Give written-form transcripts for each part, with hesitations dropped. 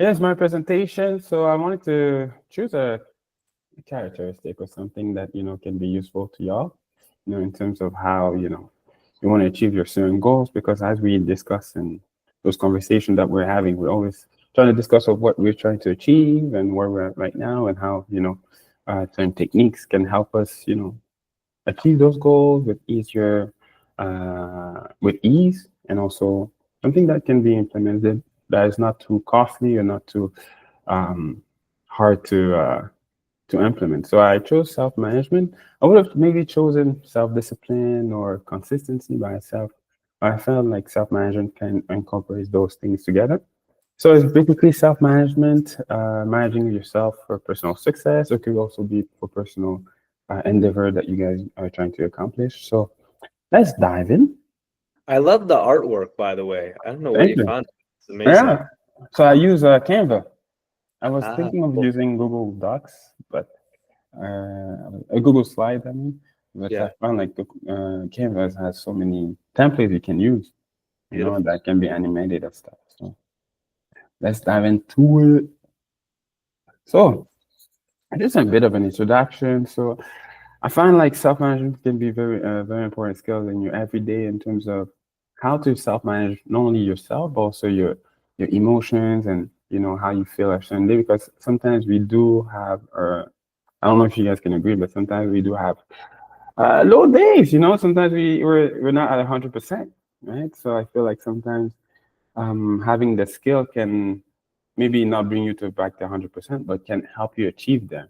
Here's my presentation. So I wanted to choose a characteristic or something that can be useful to y'all, in terms of how you want to achieve your certain goals. Because as we discuss in those conversations that we're having, we're always trying to discuss of what we're trying to achieve and where we're at right now, and how certain techniques can help us achieve those goals with ease, and also something that can be implemented that is not too costly or not too um, hard to implement. So I chose self management. I would have maybe chosen self discipline or consistency by itself. I felt like self management can incorporate those things together. So it's basically self management, managing yourself for personal success. It could also be for personal endeavor that you guys are trying to accomplish. So let's dive in. I love the artwork, by the way. I don't know where Thank you you. found it. It's amazing. Yeah. So I use Canva. I was Ah, thinking of cool. using Google Docs, but a Google Slide, I mean. But I Yeah, found like the Canvas has so many templates you can use, beautiful. that can be animated and stuff. So let's dive into it. So just a bit of an introduction. So I find like self-management can be very important skill in your everyday, in terms of how to self-manage not only yourself, but also your emotions, and how you feel a certain day. Because sometimes we do have, I don't know if you guys can agree, but sometimes we do have low days. Sometimes we're not at 100%, right? So I feel like sometimes having the skill can maybe not bring you to back to 100%, but can help you achieve them.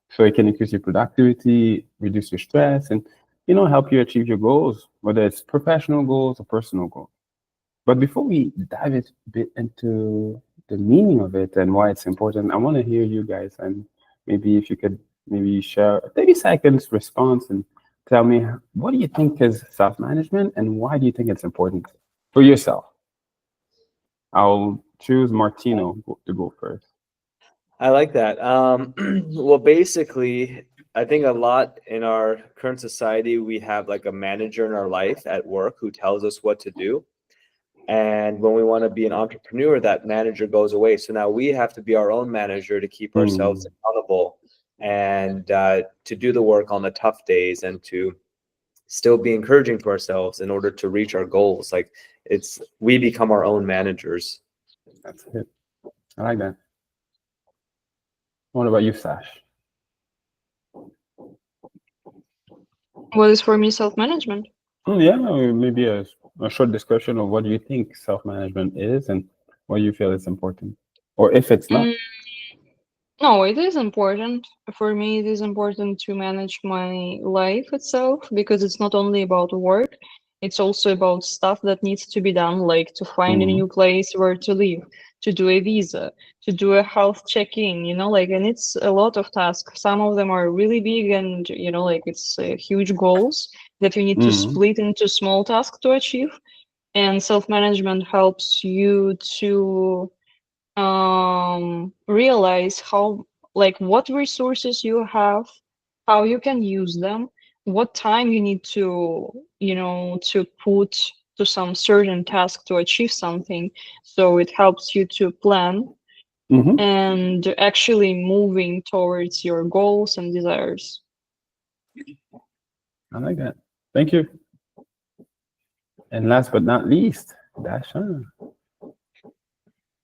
So it can increase your productivity, reduce your stress, and help you achieve your goals, whether it's professional goals or personal goals. But before we dive a bit into the meaning of it and why it's important, I want to hear you guys, and maybe if you could maybe share a 30 seconds response and tell me, what do you think is self-management and why do you think it's important for yourself? I'll choose Martino to go first. I like that. Well, basically, I think a lot in our current society, we have like a manager in our life at work who tells us what to do. And when we want to be an entrepreneur, that manager goes away. So now we have to be our own manager to keep ourselves Mm, accountable and to do the work on the tough days and to still be encouraging to ourselves in order to reach our goals. Like we become our own managers. that's it. I like that. What about you, Sash? What is for me self-management? Yeah, maybe a short description of what you think self-management is and why you feel it's important, or if it's not. Mm, no, it is important. For me, it is important to manage my life itself because it's not only about work, it's also about stuff that needs to be done, like to find a Mm, new place where to live, to do a visa, to do a health check-in, like, and it's a lot of tasks. Some of them are really big and, like it's huge goals that you need to mm, split into small tasks to achieve. And self-management helps you to realize how, like, what resources you have, how you can use them, what time you need to to put to some certain task to achieve something. So it helps you to plan mm-hmm. and actually moving towards your goals and desires. I like that. Thank you. And last but not least, Dasha.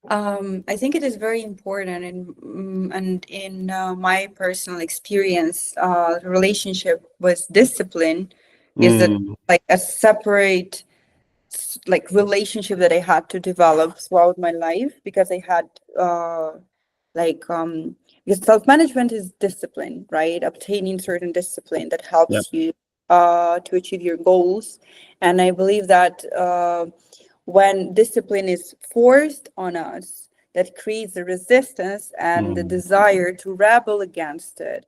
I think it is very important, and in my personal experience, relationship with discipline is that Mm, like a separate like relationship that I had to develop throughout my life because I had like because self-management is discipline, right? Obtaining certain discipline that yep. helps you to achieve your goals. And I believe that when discipline is forced on us, that creates the resistance and the Mm, desire to rebel against it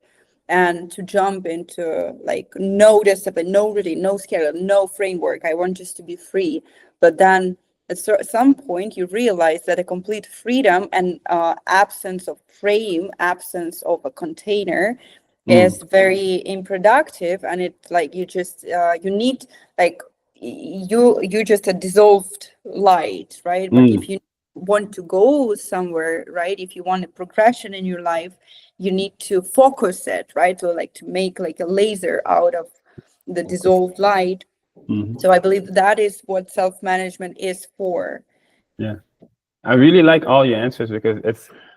and to jump into like no discipline, no routine, no schedule, no framework. I want just to be free. But then at some point, you realize that a complete freedom and absence of frame, absence of a container mm, is very unproductive. And it's like you just, you need like, you just a dissolved light, right? But mm, if you want to go somewhere, right? If you want a progression in your life, you need to focus it, right? So like to make like a laser out of the dissolved light. Mhm. So I believe that is what self-management is for. Yeah. I really like all your answers because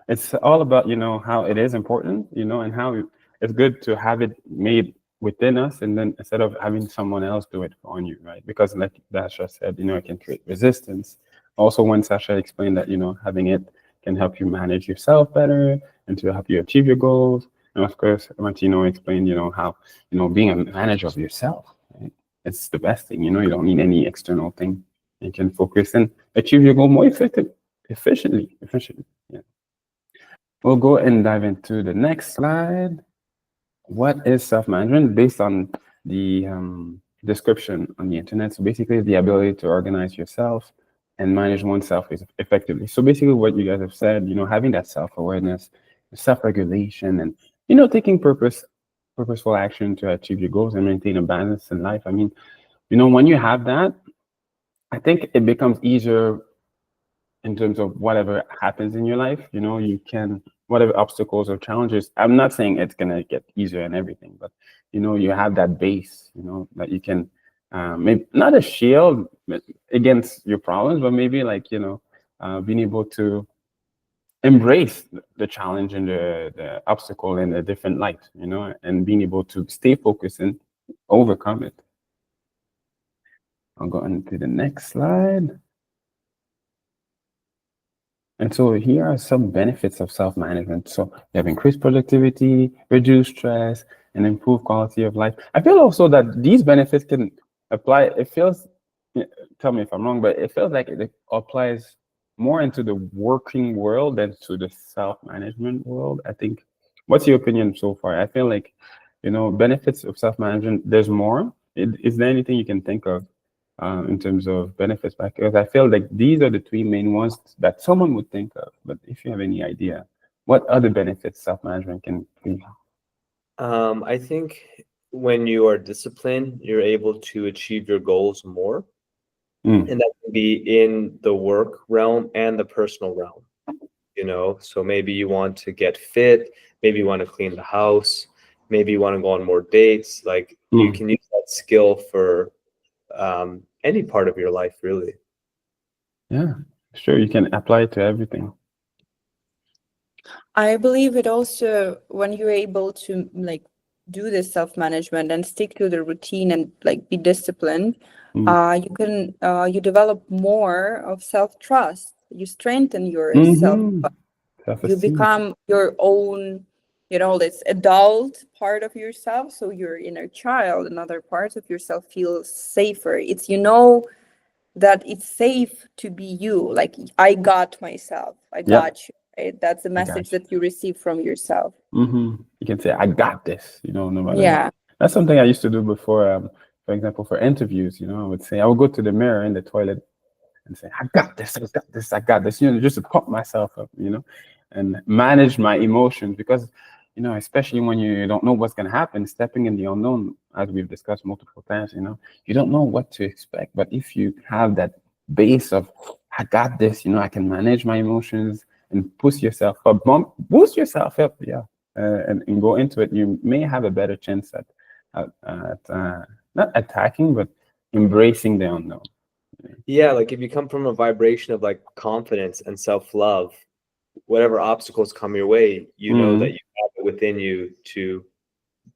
it's all about, how it is important, and how it's good to have it made within us, and then instead of having someone else do it on you, right? Because like Dasha said, it can create resistance. Also, when Sasha explained that, having it can help you manage yourself better and to help you achieve your goals. And of course, Martino explained, how, being a manager of yourself, right? It's the best thing, you don't need any external thing. You can focus and achieve your goal more efficiently. Yeah. We'll go and dive into the next slide. What is self-management? Based on the description on the internet. So basically, the ability to organize yourself and manage oneself effectively. So basically, what you guys have said, having that self-awareness, self-regulation, and taking purposeful action to achieve your goals and maintain a balance in life. I mean, when you have that, I think it becomes easier in terms of whatever happens in your life. You can, whatever obstacles or challenges. I'm not saying it's gonna get easier and everything, but you have that base, that you can, maybe not a shield against your problems, but maybe like being able to embrace the challenge and the obstacle in a different light, and being able to stay focused and overcome it. I'll go on to the next slide. And so here are some benefits of self-management. So you have increased productivity, reduced stress, and improved quality of life. I feel also that these benefits can apply. It feels, tell me if I'm wrong, but it feels like it applies more into the working world than to the self-management world. I think. What's your opinion so far? I feel like, benefits of self-management, there's more. Is there anything you can think of in terms of benefits? Because I feel like these are the three main ones that someone would think of. But if you have any idea, what other benefits self-management can bring? I think when you are disciplined, you're able to achieve your goals more. Mm. And that can be in the work realm and the personal realm. So maybe you want to get fit, maybe you want to clean the house, maybe you want to go on more dates. Like you Mm. can use that skill for any part of your life, really. Yeah, sure. You can apply it to everything. I believe it also, when you're able to like do this self-management and stick to the routine and like be disciplined, you can you develop more of self-trust. You strengthen yourself. Mm-hmm. You Self-esteem. become your own, this adult part of yourself. So your inner child and other parts of yourself feel safer. It's that it's safe to be you. Like I got myself. I Yeah, got you. Right? That's the I got message you. that you receive from yourself. You can say, I got this, no matter what. Yeah. That's something I used to do before, for example, for interviews, I would say, I would go to the mirror in the toilet and say, I got this, I got this, I got this, just to pump myself up, and manage my emotions because, especially when you don't know what's going to happen, stepping in the unknown, as we've discussed multiple times, you don't know what to expect. But if you have that base of, I got this, I can manage my emotions and push yourself up, boost yourself up, yeah, and go into it, you may have a better chance at not attacking, but embracing the unknown. Yeah, like if you come from a vibration of like confidence and self-love, whatever obstacles come your way, you know that you have it within you to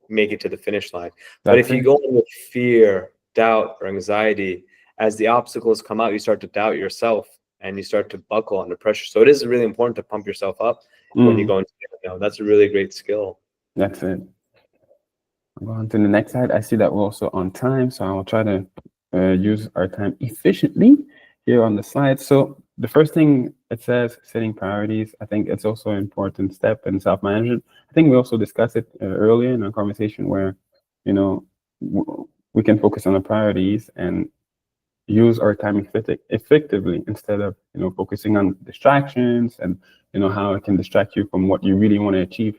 make it to the finish line. But That's if you it. go in with fear, doubt, or anxiety, as the obstacles come out, you start to doubt yourself and you start to buckle under pressure. So it is really important to pump yourself up when you go into it. That's a really great skill. That's it. I'll go on to the next slide. I see that we're also on time, so I will try to use our time efficiently here on the slide. So the first thing it says, setting priorities. I think it's also an important step in self-management. I think we also discussed it earlier in our conversation where, we can focus on the priorities and use our time effectively instead of focusing on distractions and how it can distract you from what you really want to achieve.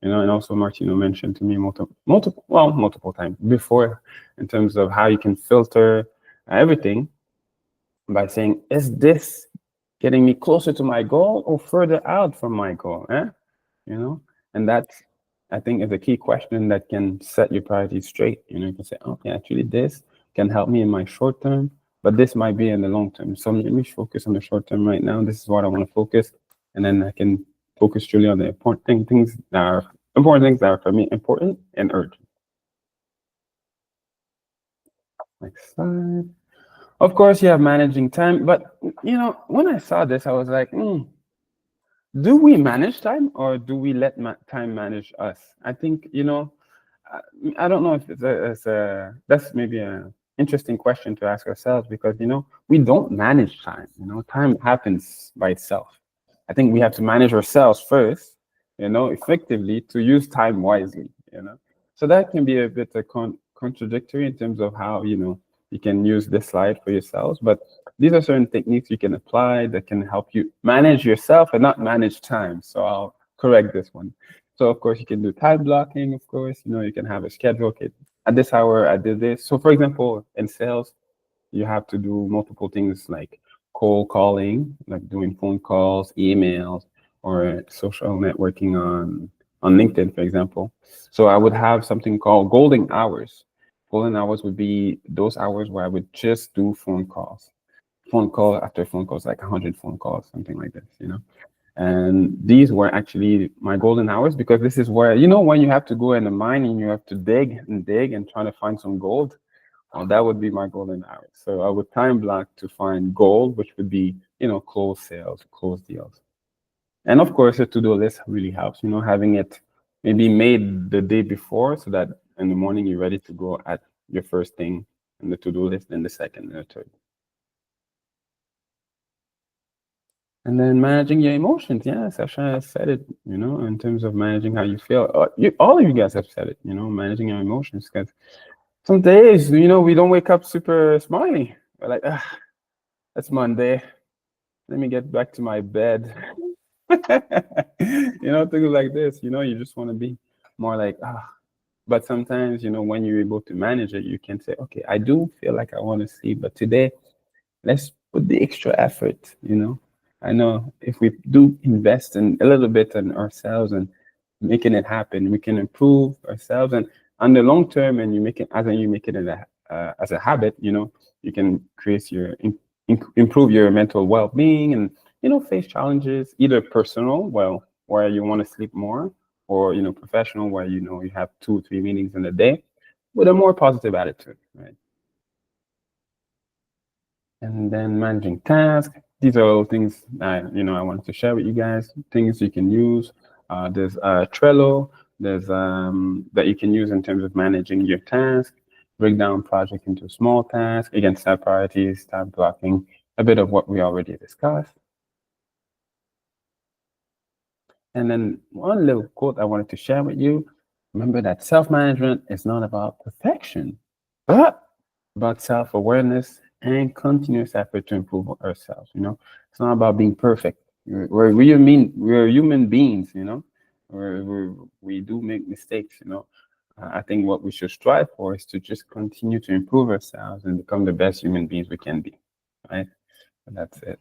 And also Martino mentioned to me multiple times before in terms of how you can filter everything by saying, is this getting me closer to my goal or further out from my goal, eh? You know, and that's, I think, is a key question that can set your priorities straight. You know, you can say, okay, actually, this can help me in my short term, but this might be in the long term. So let me focus on the short term right now. This is what I want to focus, and then I can focus truly on the things that are important, things that are for me important and urgent. Next slide. Of course, you have managing time, but when I saw this, I was like, do we manage time or do we let time manage us? I think, I, I don't know if that's maybe a interesting question to ask ourselves because, we don't manage time. Time happens by itself. I think we have to manage ourselves first, effectively to use time wisely. So that can be a bit contradictory in terms of how, you can use this slide for yourselves, but these are certain techniques you can apply that can help you manage yourself and not manage time. So I'll correct this one. So of course you can do time blocking. Of course, you can have a schedule. Okay, at this hour I did this. So for example, in sales, you have to do multiple things like cold calling, like doing phone calls, emails, or social networking on LinkedIn, for example. So I would have something called golden hours. Golden hours would be those hours where I would just do phone call after phone calls, like 100 phone calls, something like this. And these were actually my golden hours because this is where, when you have to go in the mine and you have to dig and try to find some gold, well, that would be my golden hours. So I would time block to find gold, which would be, close sales, close deals. And of course, a to-do list really helps, having it maybe made the day before so that in the morning you're ready to go at your first thing in the to-do list, then the second and the third. And then managing your emotions. Yeah, Sasha said it, in terms of managing how you feel. All of you guys have said it, managing your emotions. Because some days, we don't wake up super smiley. We're like, it's Monday. Let me get back to my bed. Things like this, you just want to be more like, But sometimes, when you're able to manage it, you can say, okay, I do feel like I want to sleep, but today let's put the extra effort. I know if we do invest in a little bit in ourselves and making it happen, we can improve ourselves. And on the long term, and you make it as a habit, you can create improve your mental well-being and face challenges, either personal, where you want to sleep more, or professional, where you have 2 or 3 meetings in a day, with a more positive attitude, right? And then managing tasks. These are all things I wanted to share with you guys. Things you can use. There's Trello. There's that you can use in terms of managing your tasks. Break down project into small tasks. Again, set priorities, time blocking. A bit of what we already discussed. And then one little quote I wanted to share with you. Remember that self-management is not about perfection, but about self-awareness and continuous effort to improve ourselves. It's not about being perfect. We're human beings. We do make mistakes. I think what we should strive for is to just continue to improve ourselves and become the best human beings we can be. Right? And that's it.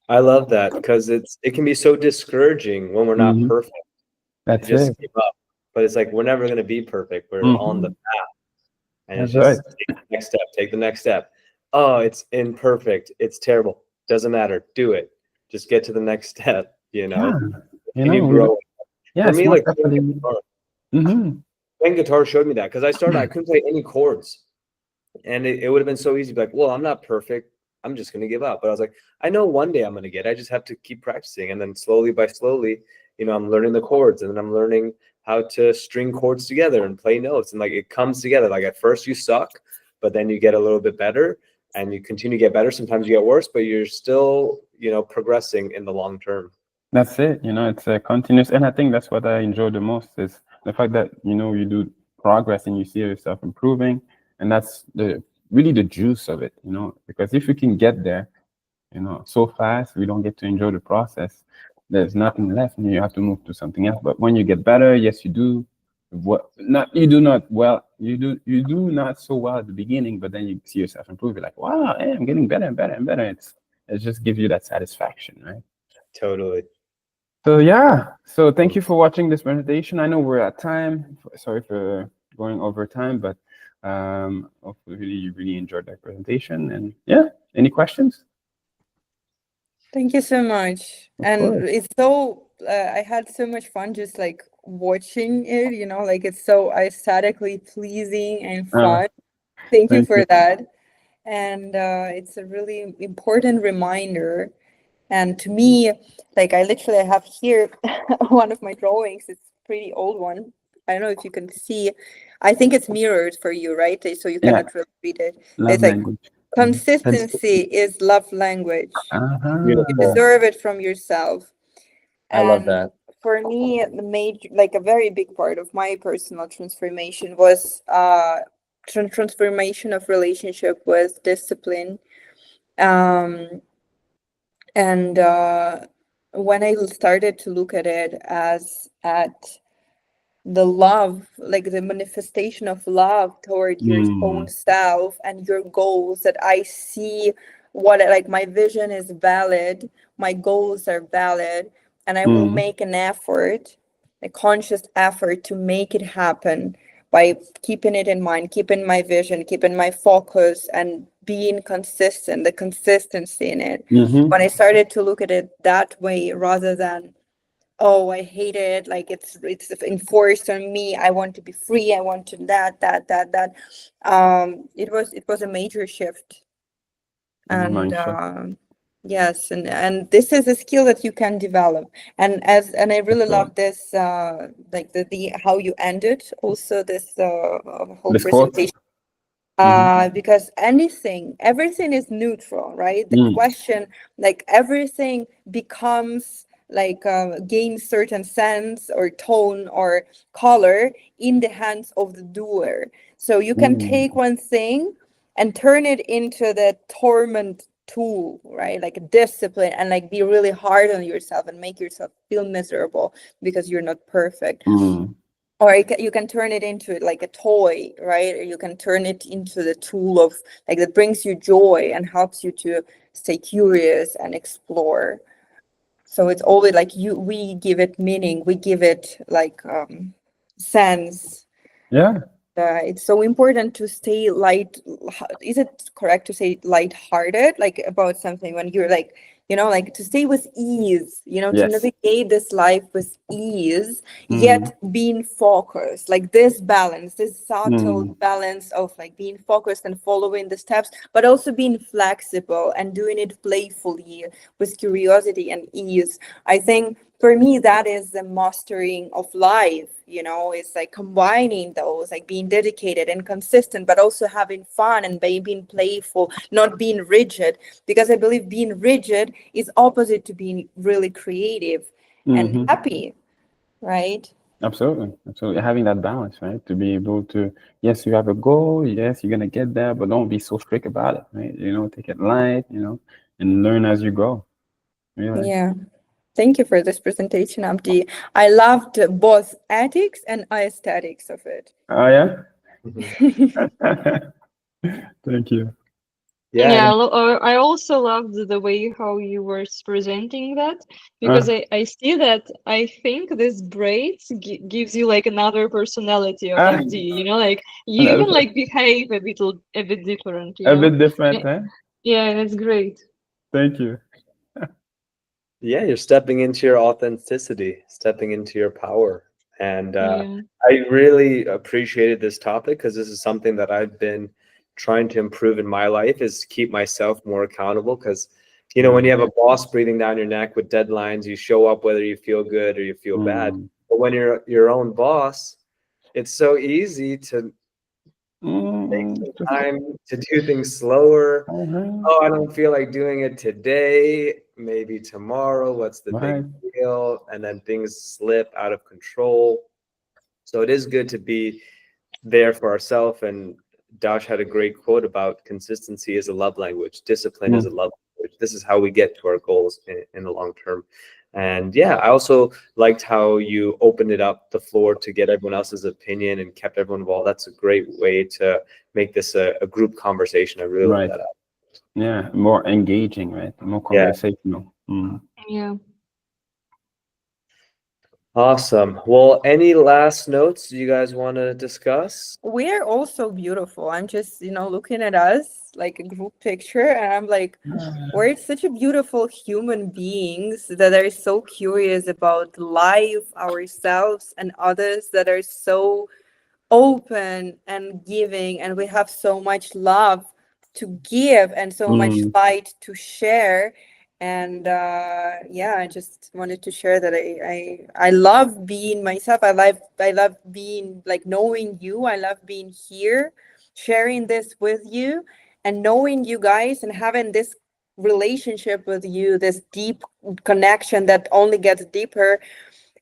I love that because it can be so discouraging when we're not perfect. That's just it. give up. But it's like we're never going to be perfect. We're on the path, and That's it's just right. take the next step. Take the next step. Oh, it's imperfect. It's terrible. Doesn't matter. Do it. Just get to the next step. Yeah. Continue growing. Yeah, For me, small like step. playing guitar showed me that because I couldn't play any chords. And it would have been so easy to be like, well, I'm not perfect. I'm just going to give up. But I was like, I know one day I'm going to get it. I just have to keep practicing. And then slowly by slowly, I'm learning the chords, and then I'm learning how to string chords together and play notes. And like it comes together. Like at first you suck, but then you get a little bit better and you continue to get better. Sometimes you get worse, but you're still, progressing in the long term. That's it. It's a continuous, and I think that's what I enjoy the most is the fact that you do progress and you see yourself improving, and that's really the juice of it. Because if you can get there, so fast, we don't get to enjoy the process. There's nothing left, and you have to move to something else. But when you get better, yes, you do. You do not so well at the beginning, but then you see yourself improve. You're like, wow, hey, I'm getting better and better and better. It's it just gives you that satisfaction, right? Totally. So yeah, so thank you for watching this presentation. I know we're at time. Sorry for going over time, but hopefully you really enjoyed that presentation. And yeah, any questions? Thank you so much. Of And course. it's so, I had so much fun just like watching it, like it's so aesthetically pleasing and Uh, fun. Thank you Thank you. for that. And it's a really important reminder. And to me, like I literally have here one of my drawings. It's a pretty old one. I don't know if you can see. I think it's mirrored for you, right? So you Yeah, cannot really read it. love It's like language. consistency is love language. You Uh-huh. Beautiful. deserve it from yourself. I love And that. for me, the major, like a very big part of my personal transformation was transformation of relationship with discipline. Um, and when I started to look at it as at the love, like the manifestation of love toward your own Mm, self and your goals, that I see what, like, my vision is valid, my goals are valid, and I will mm, make an effort, a conscious effort to make it happen by keeping it in mind, keeping my vision, keeping my focus, and being consistent, the consistency in it. mm-hmm, When I started to look at it that way rather than, oh, I hate it, like it's enforced on me, I want to be free, I want to that, it was a major shift. and And mindset. yes, and this is a skill that you can develop. And I really So, love this, like the how you ended also this whole this quote. presentation, Mm-hmm. because everything is neutral, right? The Mm, question, like everything becomes like gains certain sense or tone or color in the hands of the doer. So you can mm, take one thing and turn it into the torment tool, right? Like a discipline, and like be really hard on yourself and make yourself feel miserable because you're not perfect. mm, Or you can turn it into like a toy, right? Or you can turn it into the tool of, like, that brings you joy and helps you to stay curious and explore. So it's always like we give it meaning, we give it like sense. yeah. It's so important to stay light. Is it correct to say light-hearted, like about something when you're like, like to stay with ease, to Yes. navigate this life with ease, Mm, yet being focused, like this balance, this subtle mm, balance of like being focused and following the steps, but also being flexible and doing it playfully with curiosity and ease. I think for me that is the mastering of life. It's like combining those, like being dedicated and consistent, but also having fun and being playful, not being rigid, because I believe being rigid is opposite to being really creative and mm-hmm. happy, right? Absolutely. Absolutely. Having that balance, right? To be able to, yes, you have a goal. Yes, you're going to get there, but don't be so strict about it, right? Take it light, and learn as you go. Really. Yeah. Thank you for this presentation, Abdi. I loved both ethics and aesthetics of it. Oh, yeah. Mhm. Thank you. Yeah, Yeah, and I also loved the way how you were presenting that, because Uh, I see that I think this braids gives you like another personality of ah, FD, like you even another- like behave a bit different, a bit different, Yeah, huh? yeah, and it's great. Thank you. yeah, you're stepping into your authenticity, stepping into your power. And Yeah. I really appreciated this topic because this is something that I've been trying to improve in my life, is keep myself more accountable. Because, when you have a boss breathing down your neck with deadlines, you show up whether you feel good or you feel bad. Mm. But when you're your own boss, it's so easy to take Mm. some time to do things slower. Uh-huh. Oh, I don't feel like doing it today, maybe tomorrow. What's the big Right. deal? And then things slip out of control. So it is good to be there for ourselves. And Dash had a great quote about consistency is a love language, discipline is a Mm. love language. This is how we get to our goals in the long term. And yeah, I also liked how you opened it up the floor to get everyone else's opinion and kept everyone involved. That's a great way to make this a group conversation. I really love Right. that. Yeah, more engaging, right? More Yeah. conversational. Mm. Yeah. Awesome. Well, any last notes you guys want to discuss? We are all so beautiful. I'm just, looking at us like a group picture, and I'm like, we're such a beautiful human beings that are so curious about life, ourselves, and others, that are so open and giving, and we have so much love to give and so much Mm. light to share. And yeah, I just wanted to share that I love being myself. I love being like knowing you. I love being here, sharing this with you, and knowing you guys, and having this relationship with you, this deep connection that only gets deeper.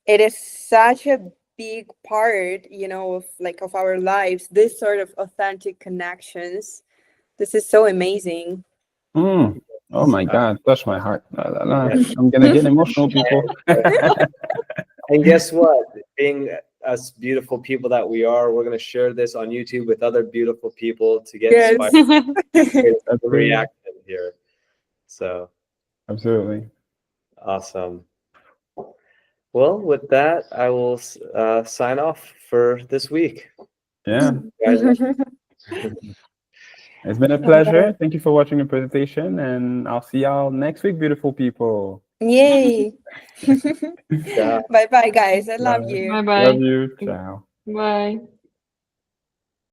It is such a big part, of our lives, this sort of authentic connections. This is so amazing. Mm. Oh my Uh, God, touch my heart. La, la, la. yeah. I'm gonna get emotional, people. And guess what? Being us beautiful people that we are, we're going to share this on YouTube with other beautiful people to get Yes. inspired. Great Absolutely. reaction here. So Absolutely. awesome. Well, with that, I will sign off for this week. Yeah. Guys, It's been a pleasure. Thank you for watching the presentation, and I'll see y'all next week, beautiful people. Yay. yeah. Bye bye, guys. I love Bye. you. Bye Love bye. you. Ciao. Bye.